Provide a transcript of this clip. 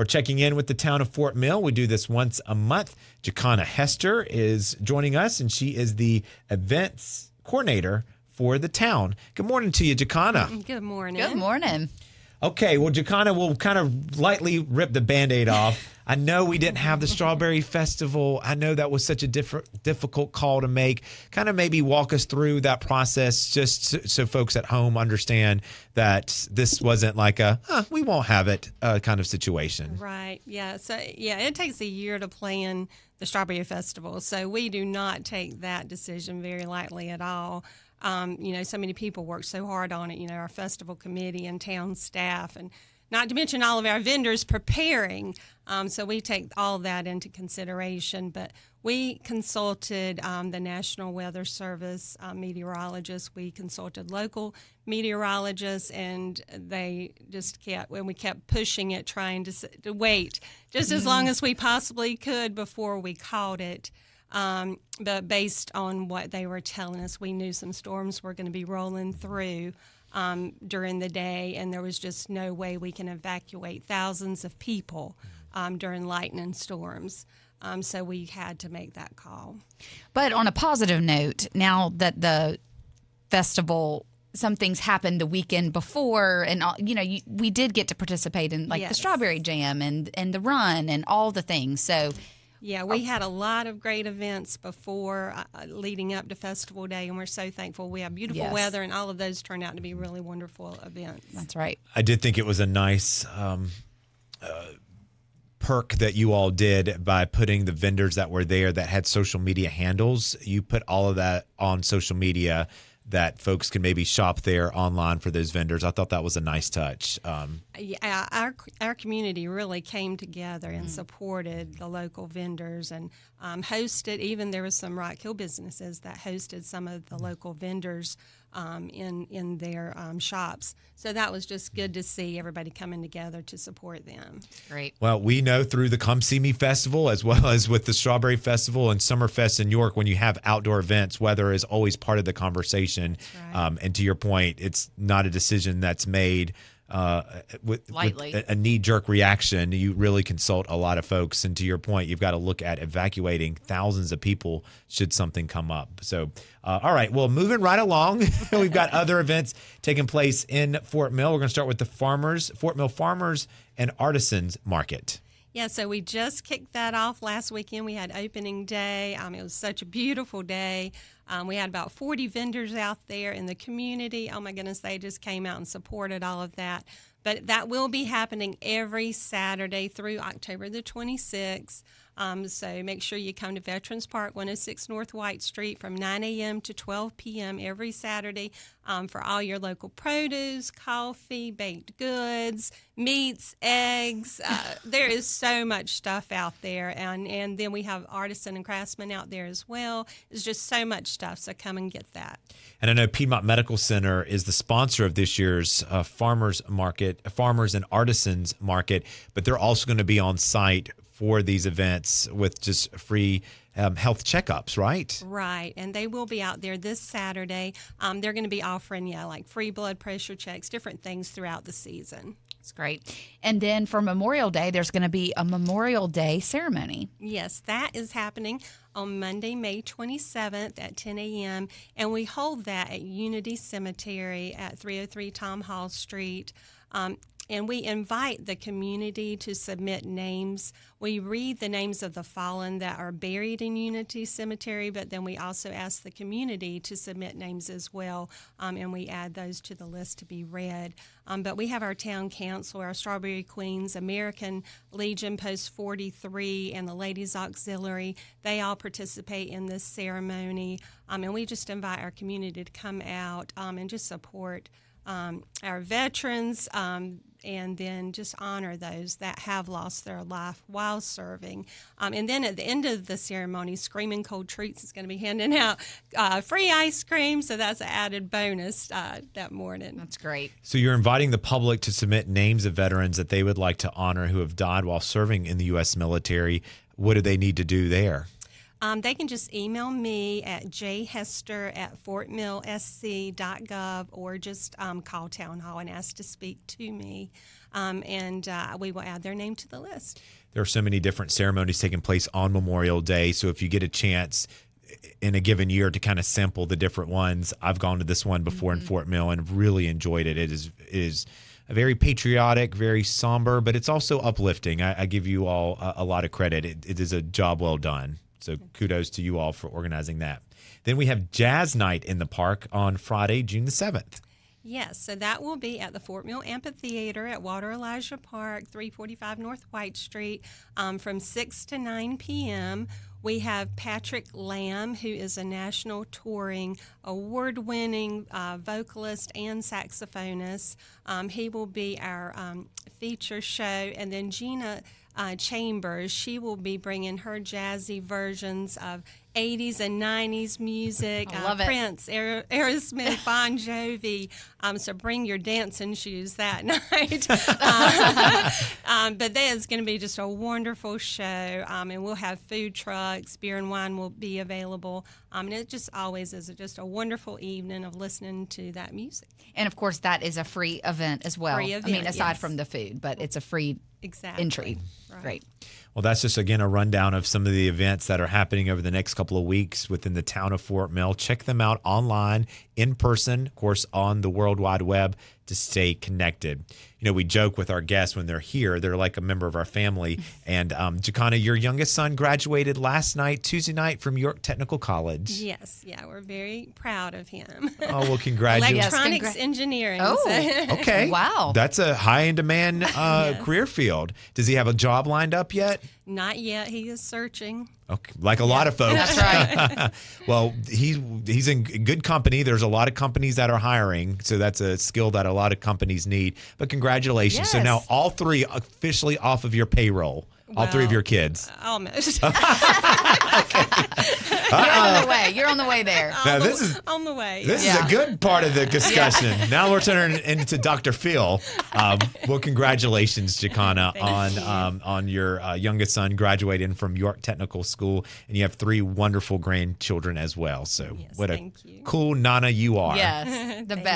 We're checking in with the town of Fort Mill. We do this once a month. Jacona Hester is joining us, and she is the events coordinator for the town. Good morning to you, Jacona. Good morning. Good morning. Okay, well, Jacona, we'll kind of lightly rip the Band-Aid off. I know we didn't have the Strawberry Festival. I know that was such a difficult call to make. Kind of maybe walk us through that process just so folks at home understand that this wasn't like we won't have it kind of situation. Right. Yeah. So, it takes a year to plan the Strawberry Festival. So we do not take that decision very lightly at all. So many people work so hard on it, our festival committee and town staff, and not to mention all of our vendors preparing. So we take all that into consideration. But we consulted the National Weather Service meteorologists. We consulted local meteorologists, and they just we kept pushing it, trying to wait just as long as we possibly could before we called it. But based on what they were telling us, we knew some storms were going to be rolling through during the day, and there was just no way we can evacuate thousands of people during lightning storms. So we had to make that call. But on a positive note, now that the festival, some things happened the weekend before, and we did get to participate in the Strawberry Jam and the run and all the things. So. Yeah, we had a lot of great events before leading up to Festival Day, and we're so thankful. We have beautiful weather, and all of those turned out to be really wonderful events. That's right. I did think it was a nice perk that you all did by putting the vendors that were there that had social media handles. You put all of that on social media that folks can maybe shop there online for those vendors. I thought that was a nice touch. Our community really came together and supported the local vendors and hosted. Even there was some Rock Hill businesses that hosted some of the local vendors in their shops. So that was just good to see everybody coming together to support them. Great. Well, we know through the Come See Me Festival, as well as with the Strawberry Festival and Summerfest in York, when you have outdoor events, weather is always part of the conversation. Right. And to your point, it's not a decision that's made with a knee-jerk reaction. You really consult a lot of folks, and to your point, you've got to look at evacuating thousands of people should something come up. So, all right, well, moving right along, we've got other events taking place in Fort Mill. We're going to start with the Fort Mill Farmers and Artisans Market. Yeah, so we just kicked that off last weekend. We had opening day. It was such a beautiful day. We had about 40 vendors out there in the community. Oh, my goodness, they just came out and supported all of that. But that will be happening every Saturday through October the 26th. So make sure you come to Veterans Park, 106 North White Street from 9 a.m. to 12 p.m. every Saturday for all your local produce, coffee, baked goods, meats, eggs. There is so much stuff out there. And then we have artisan and craftsmen out there as well. It's just so much stuff, so come and get that. And I know Piedmont Medical Center is the sponsor of this year's Farmers and Artisans Market, but they're also going to be on site for these events with just free health checkups, right? Right, and they will be out there this Saturday. They're going to be offering, like free blood pressure checks, different things throughout the season. That's great. And then for Memorial Day, there's going to be a Memorial Day ceremony. Yes, that is happening on Monday, May 27th at 10 a.m., and we hold that at Unity Cemetery at 303 Tom Hall Street. And we invite the community to submit names. We read the names of the fallen that are buried in Unity Cemetery, but then we also ask the community to submit names as well, and we add those to the list to be read. But we have our town council, our Strawberry Queens, American Legion Post 43, and the Ladies Auxiliary. They all participate in this ceremony, and we just invite our community to come out and just support our veterans, and then just honor those that have lost their life while serving. And then at the end of the ceremony, Screaming Cold Treats is going to be handing out free ice cream, so that's an added bonus that morning. That's great. So you're inviting the public to submit names of veterans that they would like to honor who have died while serving in the U.S. military. What do they need to do there? They can just email me at jhester@fortmillsc.gov or just call Town Hall and ask to speak to me. and we will add their name to the list. There are so many different ceremonies taking place on Memorial Day. So if you get a chance in a given year to kind of sample the different ones, I've gone to this one before in Fort Mill and really enjoyed it. It is a very patriotic, very somber, but it's also uplifting. I give you all a lot of credit. It is a job well done. So kudos to you all for organizing that. Then we have Jazz Night in the park on Friday, June the 7th. Yes, so that will be at the Fort Mill Amphitheatre at Walter Elijah Park, 345 North White Street, from 6 to 9 p.m. We have Patrick Lamb, who is a national touring, award-winning vocalist and saxophonist. He will be our feature show. And then Gina Chambers, she will be bringing her jazzy versions of 80s and 90s music. I love it. Prince, Aerosmith, Bon Jovi. So bring your dancing shoes that night. But that is going to be just a wonderful show. And we'll have food trucks, beer and wine will be available. And it just always is just a wonderful evening of listening to that music. And of course, that is a free event as well. Free event, I mean, aside yes. from the food, but it's a free entry. Right. Great. Well, that's just, again, a rundown of some of the events that are happening over the next couple of weeks within the town of Fort Mill. Check them out online, in person, of course, on the World Wide Web to stay connected. You know, we joke with our guests when they're here, they're like a member of our family. And Jacona, your youngest son graduated last night, Tuesday night, from York Technical College. Yes, yeah, we're very proud of him. Oh, well, congratulations. Electronics engineering. Oh, so. Okay. Wow. That's a high in demand career field. Does he have a job lined up yet? Not yet. He is searching. Okay. Like a lot of folks. That's right. Well, he's in good company. There's a lot of companies that are hiring, so that's a skill that a lot of companies need. But congratulations. So Yes. now all three officially off of your payroll. All three of your kids. Almost. You're on the way there. Now, this is on the way. This Yeah. is a good part of the discussion. Now we're turning into Dr. Phil. Well, congratulations, Jacona, on your youngest son graduating from York Technical School, and you have 3 wonderful grandchildren as well. So Yes, what a thank you. cool nana you are. Yes, the best.